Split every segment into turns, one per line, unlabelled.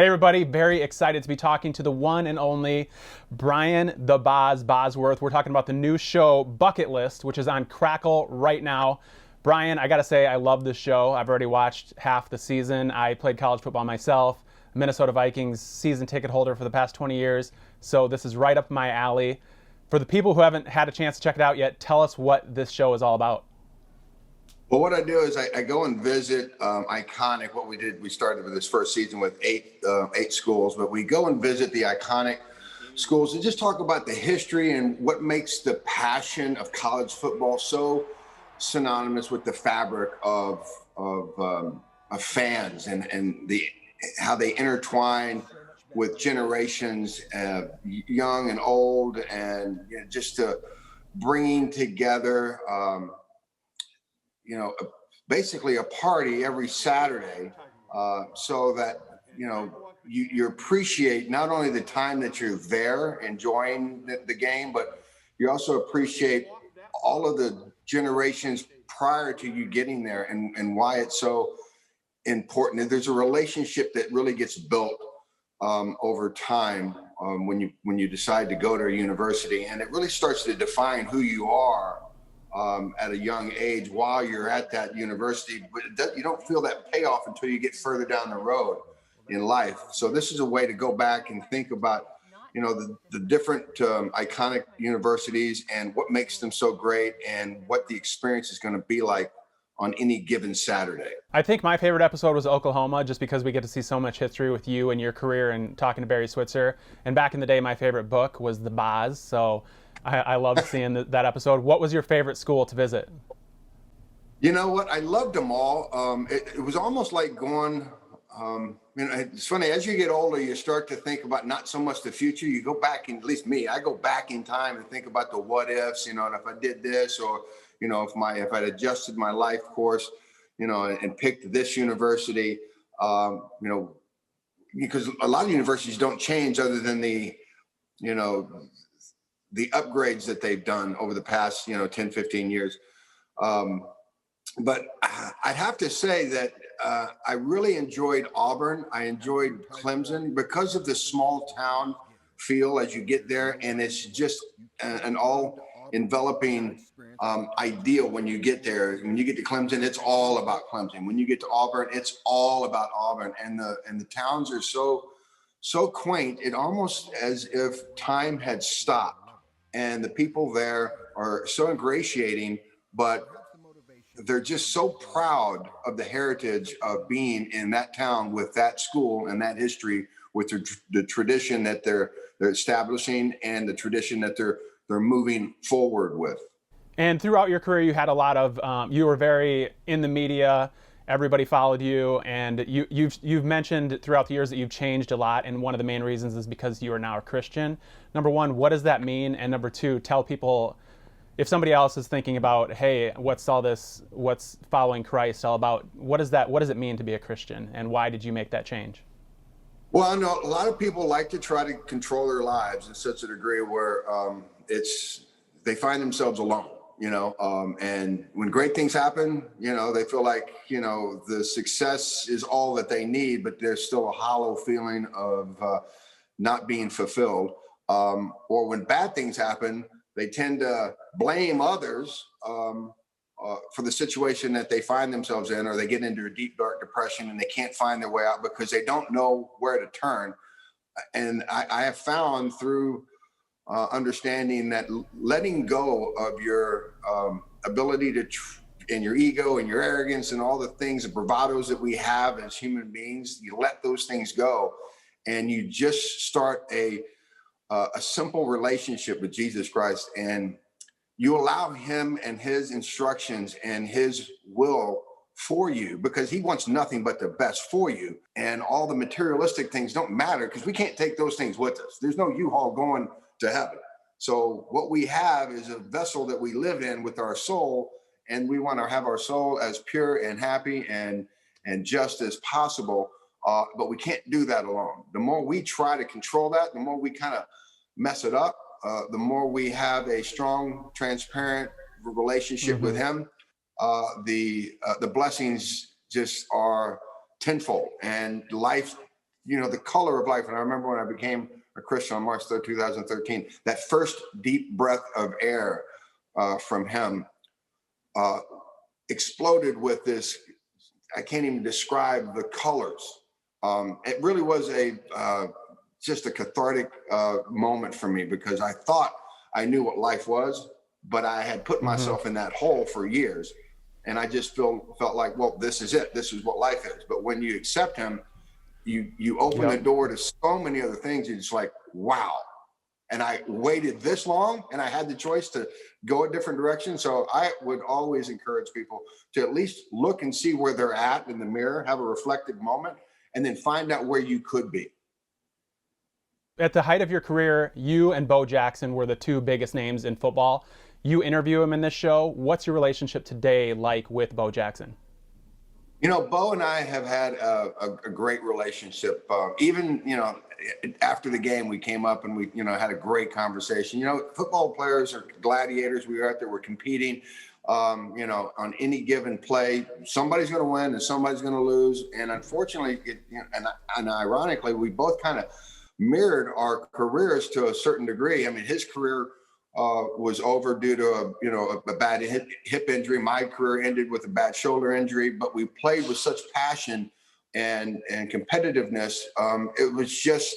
Hey everybody, very excited to be talking to the one and only Brian the Boz Bosworth. We're talking about the new show Bucket List, which is on Crackle right now. Brian, I gotta say, I love this show. I've already watched half the season. I played college football myself, Minnesota Vikings season ticket holder for the past 20 years, so this is right up my alley. For the people who haven't had a chance to check it out yet, tell us what this show is all about.
Well, what I do is I go and visit iconic. What we did, we started with this first season with eight schools, but we go and visit the iconic schools and just talk about the history and what makes the passion of college football so synonymous with the fabric of fans and the how they intertwine with generations, young and old, and just bringing together. Basically a party every Saturday, so that you appreciate not only the time that you're there enjoying the game, but you also appreciate all of the generations prior to you getting there and why it's so important. There's a relationship that really gets built over time when you decide to go to a university, and it really starts to define who you are at a young age while you're at that university, but you don't feel that payoff until you get further down the road in life. So this is a way to go back and think about, the different iconic universities and what makes them so great and what the experience is going to be like on any given Saturday.
I think my favorite episode was Oklahoma, just because we get to see so much history with you and your career and talking to Barry Switzer. And back in the day, my favorite book was The Boz, so I loved seeing that episode. What was your favorite school to visit?
You know what? I loved them all. It was almost like going, it's funny, as you get older, you start to think about not so much the future. You go back, at least me, I go back in time and think about the what ifs, and if I did this, or, if I'd adjusted my life course, and picked this university, because a lot of universities don't change other than the upgrades that they've done over the past, 10, 15 years. But I'd have to say that I really enjoyed Auburn. I enjoyed Clemson because of the small town feel as you get there. And it's just an all enveloping ideal when you get there. When you get to Clemson, it's all about Clemson. When you get to Auburn, it's all about Auburn. And the towns are so quaint. It almost as if time had stopped. And the people there are so ingratiating, but they're just so proud of the heritage of being in that town with that school and that history, with the tradition that they're establishing and the tradition that they're moving forward with.
And throughout your career, you had a lot of, you were very in the media. Everybody followed you, and you've mentioned throughout the years that you've changed a lot, and one of the main reasons is because you are now a Christian. Number one, what does that mean? And number two, tell people, if somebody else is thinking about, hey, what's all this, what's following Christ all about, what does it mean to be a Christian, and why did you make that change?
Well, I know a lot of people like to try to control their lives in such a degree where they find themselves alone. And when great things happen, they feel like, the success is all that they need, but there's still a hollow feeling of not being fulfilled. Or when bad things happen, they tend to blame others for the situation that they find themselves in, or they get into a deep, dark depression and they can't find their way out because they don't know where to turn. And I have found through understanding that letting go of your ability and your ego and your arrogance and all the things, the bravados that we have as human beings, you let those things go, and you just start a simple relationship with Jesus Christ, and you allow him and his instructions and his will for you, because he wants nothing but the best for you. And all the materialistic things don't matter, because we can't take those things with us. There's no U-Haul going to heaven. So what we have is a vessel that we live in with our soul, and we want to have our soul as pure and happy and just as possible. But we can't do that alone. The more we try to control that, the more we kind of mess it up. The more we have a strong, transparent relationship with him, the blessings just are tenfold, and life the color of life. And I remember when I became a Christian on March 3rd, 2013, that first deep breath of air from him exploded with this. I can't even describe the colors. It really was just a cathartic moment for me, because I thought I knew what life was, but I had put myself in that hole for years. And I just felt like, well, this is it. This is what life is. But when you accept him, you open the door to so many other things. You're just like, wow. And I waited this long, and I had the choice to go a different direction. So I would always encourage people to at least look and see where they're at in the mirror, have a reflective moment, and then find out where you could be.
At the height of your career, you and Bo Jackson were the two biggest names in football. You interview him in this show. What's your relationship today like with Bo Jackson?
Bo and I have had a great relationship. Even, after the game, we came up and we, had a great conversation. Football players are gladiators. We were out there, we're competing, on any given play. Somebody's going to win and somebody's going to lose. And unfortunately, and ironically, we both kind of mirrored our careers to a certain degree. I mean, his career was over due to a bad hip injury. My career ended with a bad shoulder injury, but we played with such passion and competitiveness. It was just,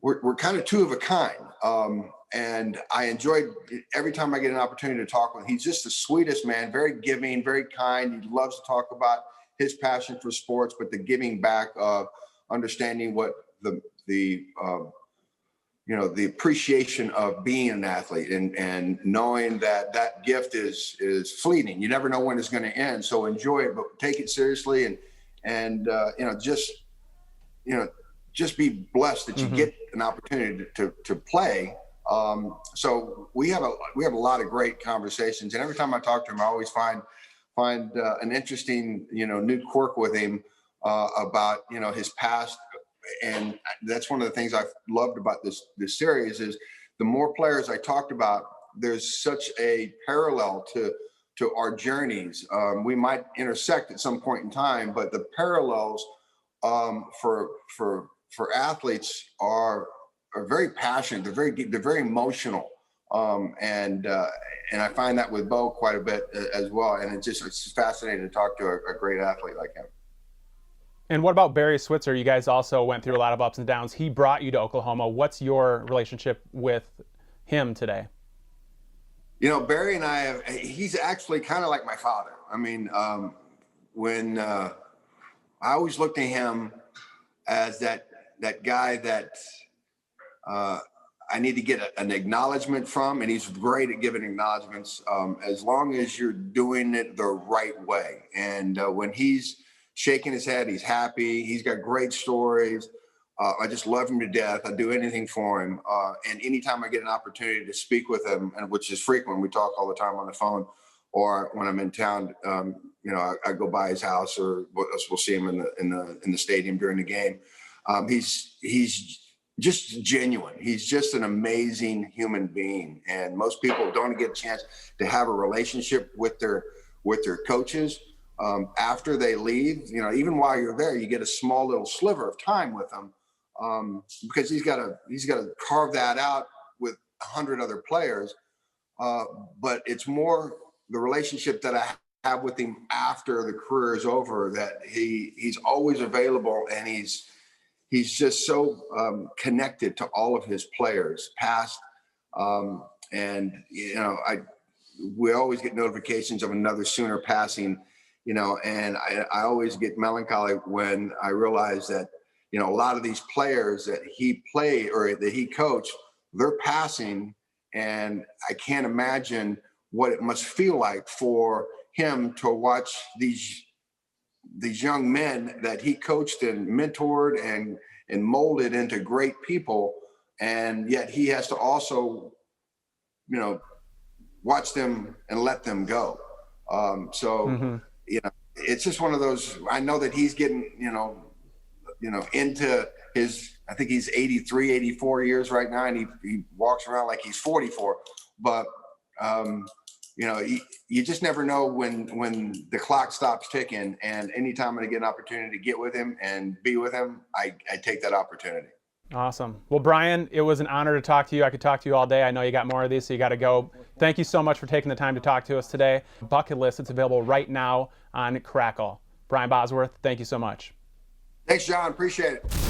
we're kind of two of a kind. And I enjoyed every time I get an opportunity to talk with him. He's just the sweetest man, very giving, very kind. He loves to talk about his passion for sports, but the giving back of understanding what the appreciation of being an athlete and knowing that gift is fleeting. You never know when it's going to end. So enjoy it, but take it seriously and just be blessed that you get an opportunity to play. So we have a lot of great conversations, and every time I talk to him, I always find an interesting, new quirk with him about, his past. And that's one of the things I've loved about this series is the more players I talked about, there's such a parallel to our journeys. We might intersect at some point in time, but the parallels for athletes are very passionate. They're very deep. They're very emotional. And I find that with Bo quite a bit as well. And it's fascinating to talk to a great athlete like him.
And what about Barry Switzer? You guys also went through a lot of ups and downs. He brought you to Oklahoma. What's your relationship with him today?
Barry and I he's actually kind of like my father. I mean, when I always looked at him as that guy that I need to get an acknowledgement from, and he's great at giving acknowledgments as long as you're doing it the right way. And when he's shaking his head, he's happy. He's got great stories. I just love him to death. I do anything for him. And anytime I get an opportunity to speak with him, and which is frequent, we talk all the time on the phone, or when I'm in town, I go by his house, or we'll see him in the stadium during the game. He's just genuine. He's just an amazing human being, and most people don't get a chance to have a relationship with their coaches. After they leave, even while you're there, you get a small little sliver of time with them, because he's got to carve that out with 100 other players. But it's more the relationship that I have with him after the career is over, that he's always available, and he's just so connected to all of his players, past, and we always get notifications of another Sooner passing. And I always get melancholy when I realize that, a lot of these players that he played or that he coached, they're passing. And I can't imagine what it must feel like for him to watch these young men that he coached and mentored and molded into great people. And yet he has to also, watch them and let them go. It's just one of those. I know that he's getting, into his, I think he's 83, 84 years right now, and he walks around like he's 44. But you just never know when the clock stops ticking. And anytime I get an opportunity to get with him and be with him, I take that opportunity.
Awesome. Well, Brian, it was an honor to talk to you. I could talk to you all day. I know you got more of these, so you got to go. Thank you so much for taking the time to talk to us today. Bucket List, it's available right now on Crackle. Brian Bosworth, thank you so much.
Thanks, John. Appreciate it.